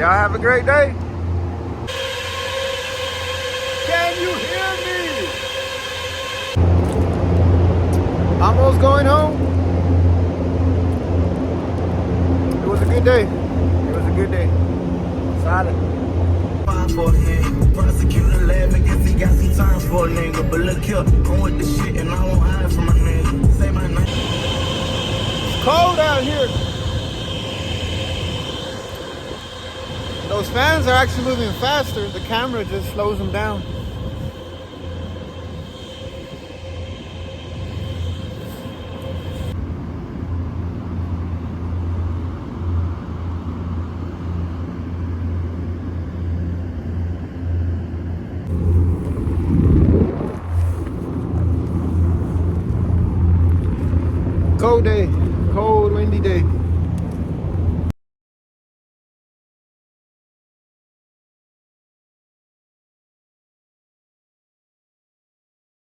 Y'all have a great day. Can you hear me? Almost going home. It was a good day. It was a good day. Solid. For him. Prosecutor laughing, guess he got some time for a nigga. But look here, I'm with the shit and I won't hide from my nigga. Say my name. It's cold out here. Those fans are actually moving faster. The camera just slows them down. Cold day.